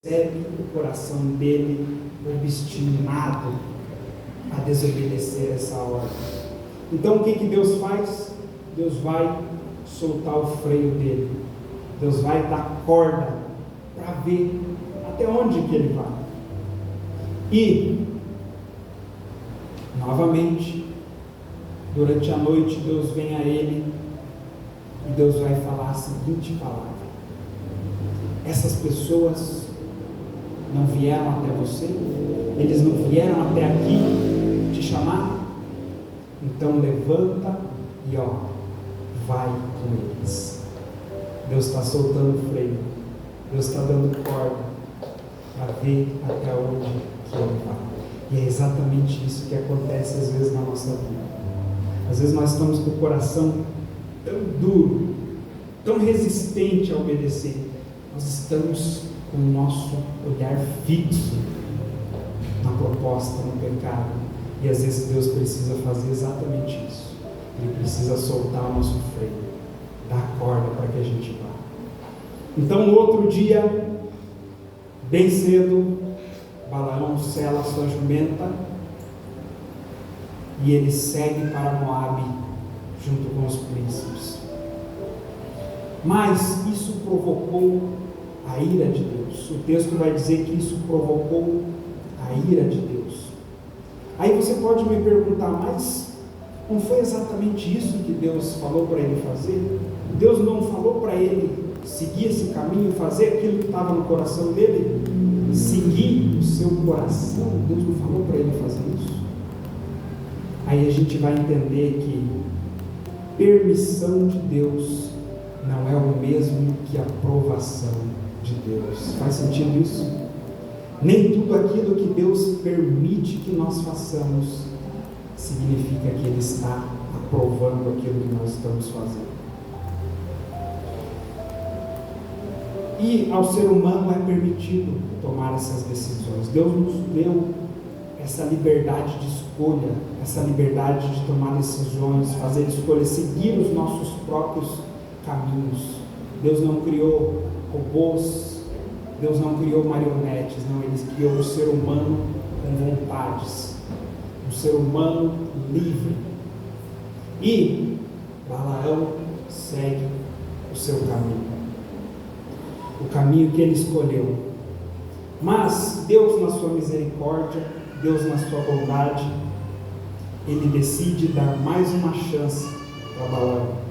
percebe o coração dele obstinado a desobedecer essa ordem. Então o que Deus faz? Deus vai soltar o freio dele. Deus vai dar corda para ver até onde que ele vai. E, novamente, durante a noite, Deus vem a ele e Deus vai falar a seguinte palavra: essas pessoas não vieram até você? Eles não vieram até aqui te chamar? Então levanta e vai com eles. Deus está soltando o freio. Deus está dando corda para ver até onde que ele vai. E é exatamente isso que acontece às vezes na nossa vida. Às vezes nós estamos com o coração tão duro, tão resistente a obedecer. Nós estamos com o nosso olhar fixo na proposta, no pecado. E às vezes Deus precisa fazer exatamente isso. Ele precisa soltar o nosso freio, dar corda para que a gente vá. Então, no outro dia, bem cedo, Balaão sela a sua jumenta e ele segue para Moabe junto com os príncipes. Mas isso provocou a ira de Deus. O texto vai dizer que isso provocou a ira de Deus. Aí você pode me perguntar, mas não foi exatamente isso que Deus falou para ele fazer? Deus não falou para ele seguir esse caminho, fazer aquilo que estava no coração dele? Seguir o seu coração? Deus não falou para ele fazer isso? Aí a gente vai entender que permissão de Deus não é o mesmo que aprovação de Deus. Faz sentido isso? Nem tudo aquilo que Deus permite que nós façamos significa que Ele está aprovando aquilo que nós estamos fazendo. E ao ser humano é permitido tomar essas decisões. Deus nos deu essa liberdade de escolha, essa liberdade de tomar decisões, fazer escolhas, seguir os nossos próprios caminhos. Deus não criou robôs, Deus não criou marionetes, não, Ele criou o ser humano com vontades, um ser humano livre. E Balaão segue o seu caminho, o caminho que ele escolheu. Mas Deus, na sua misericórdia, Deus, na sua bondade, Ele decide dar mais uma chance para Balaão.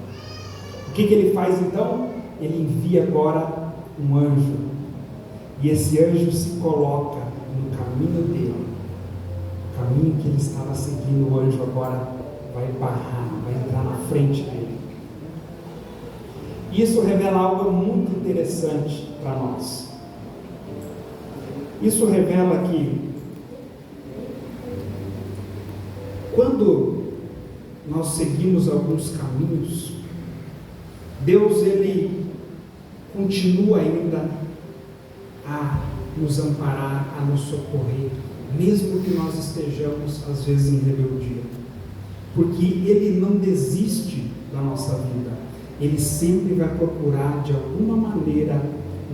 O que ele faz então? Ele envia agora um anjo, e esse anjo se coloca no caminho dele, o caminho que ele estava seguindo. O anjo agora vai barrar, vai entrar na frente dele. Isso revela algo muito interessante para nós. Isso revela que quando nós seguimos alguns caminhos, Deus, Ele continua ainda a nos amparar, a nos socorrer, mesmo que nós estejamos às vezes em rebeldia, porque Ele não desiste da nossa vida. Ele sempre vai procurar de alguma maneira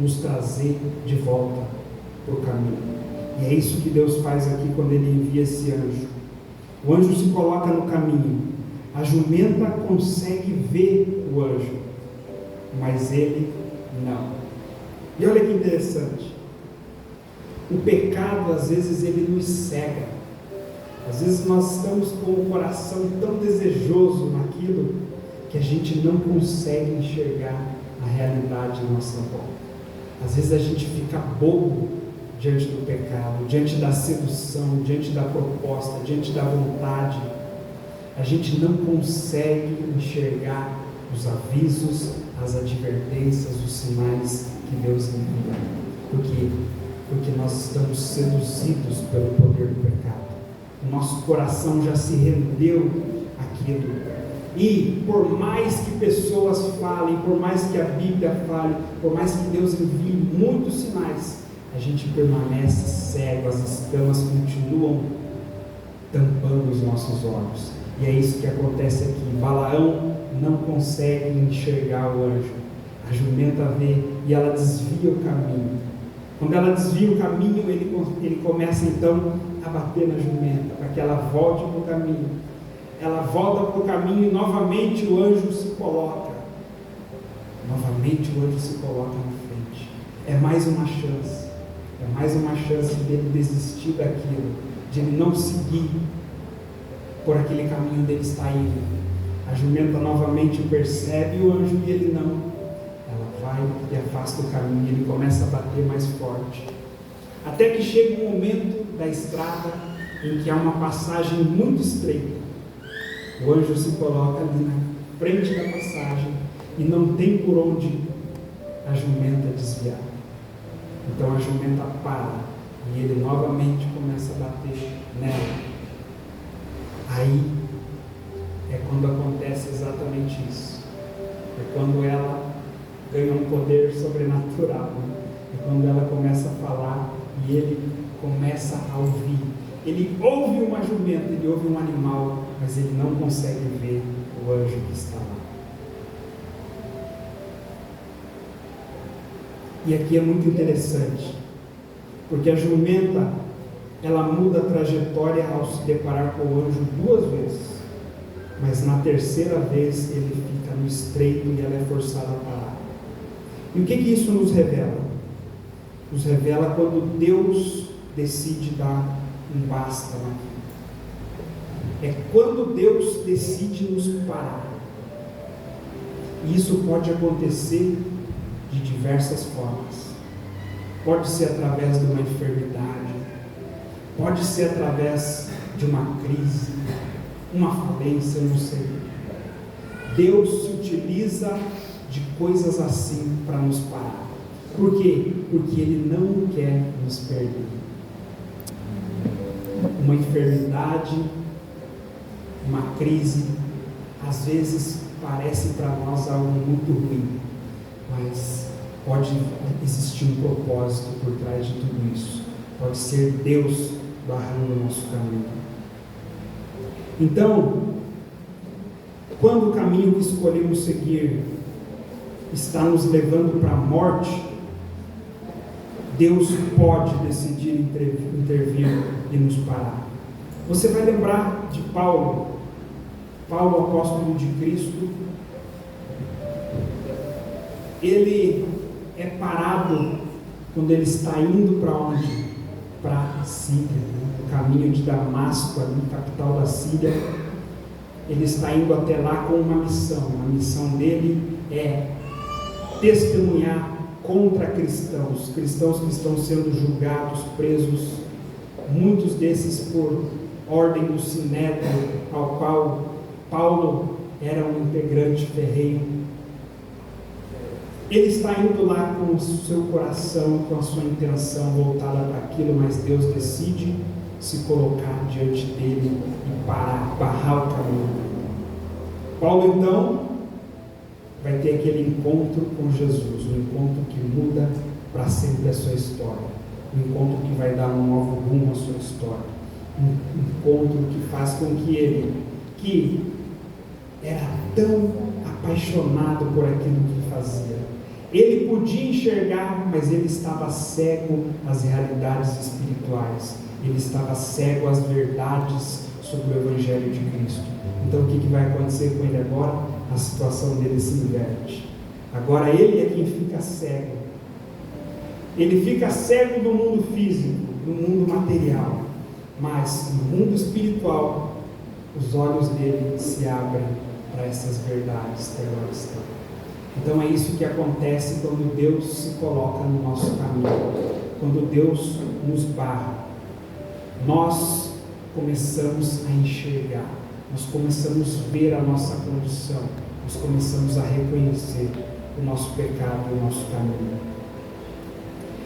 nos trazer de volta para o caminho. E é isso que Deus faz aqui quando Ele envia esse anjo. O anjo se coloca no caminho, a jumenta consegue ver o anjo, mas ele não. E olha que interessante, o pecado às vezes ele nos cega. Às vezes nós estamos com o coração tão desejoso naquilo que a gente não consegue enxergar a realidade à nossa volta. Às vezes a gente fica bobo diante do pecado, diante da sedução, diante da proposta, diante da vontade. A gente não consegue enxergar os avisos, as advertências, os sinais que Deus envia. Por quê? Porque nós estamos seduzidos pelo poder do pecado. O nosso coração já se rendeu àquilo. E por mais que pessoas falem, por mais que a Bíblia fale, por mais que Deus envie muitos sinais, a gente permanece cego, as escamas continuam tampando os nossos olhos. E é isso que acontece aqui. Balaão não consegue enxergar o anjo. A jumenta vê e ela desvia o caminho. Quando ela desvia o caminho, ele começa então a bater na jumenta, para que ela volte para o caminho. Ela volta para o caminho e novamente o anjo se coloca. Novamente o anjo se coloca na frente. É mais uma chance. É mais uma chance dele desistir daquilo, de ele não seguir por aquele caminho onde ele está indo. A jumenta novamente percebe o anjo e ele não. Ela vai e afasta o caminho e ele começa a bater mais forte. Até que chega um momento da estrada em que há uma passagem muito estreita. O anjo se coloca ali na frente da passagem e não tem por onde a jumenta desviar. Então a jumenta para e ele novamente começa a bater nela. Aí é quando acontece exatamente isso. É quando ela ganha um poder sobrenatural. É quando ela começa a falar e ele começa a ouvir. Ele ouve uma jumenta, ele ouve um animal, mas ele não consegue ver o anjo que está lá. E aqui é muito interessante, porque a jumenta, ela muda a trajetória ao se deparar com o anjo 2 vezes, mas na terceira vez ele fica no estreito e ela é forçada a parar. E o que isso nos revela? Nos revela quando Deus decide dar um basta na vida. É quando Deus decide nos parar. E isso pode acontecer de diversas formas. Pode ser através de uma enfermidade, pode ser através de uma crise, uma falência, eu não sei. Deus se utiliza de coisas assim para nos parar. Por quê? Porque Ele não quer nos perder. Uma enfermidade, uma crise, às vezes parece para nós algo muito ruim, mas pode existir um propósito por trás de tudo isso. Pode ser Deus barrando o nosso caminho. Então, quando o caminho que escolhemos seguir está nos levando para a morte, Deus pode decidir intervir e nos parar. Você vai lembrar de Paulo, apóstolo de Cristo. Ele é parado quando ele está indo para onde? Para a Síria, no caminho de Damasco, ali, capital da Síria. Ele está indo até lá com uma missão. A missão dele é testemunhar contra cristãos que estão sendo julgados, presos, muitos desses por ordem do Sinédrio, ao qual Paulo era um integrante ferrenho. Ele está indo lá com o seu coração, com a sua intenção voltada para aquilo, mas Deus decide se colocar diante dele e barrar o caminho. Paulo então vai ter aquele encontro com Jesus, um encontro que muda para sempre a sua história, um encontro que vai dar um novo rumo à sua história, um encontro que faz com que ele, que era tão apaixonado por aquilo que fazia, ele podia enxergar, mas ele estava cego às realidades espirituais, ele estava cego às verdades sobre o Evangelho de Cristo. Então o que vai acontecer com ele agora? A situação dele se inverte. Agora ele é quem fica cego. Ele fica cego do mundo físico, do mundo material, mas no mundo espiritual, os olhos dele se abrem para essas verdades que agora estão. Então é isso que acontece quando Deus se coloca no nosso caminho, quando Deus nos barra. Nós começamos a enxergar, nós começamos a ver a nossa condição, nós começamos a reconhecer o nosso pecado e o nosso caminho.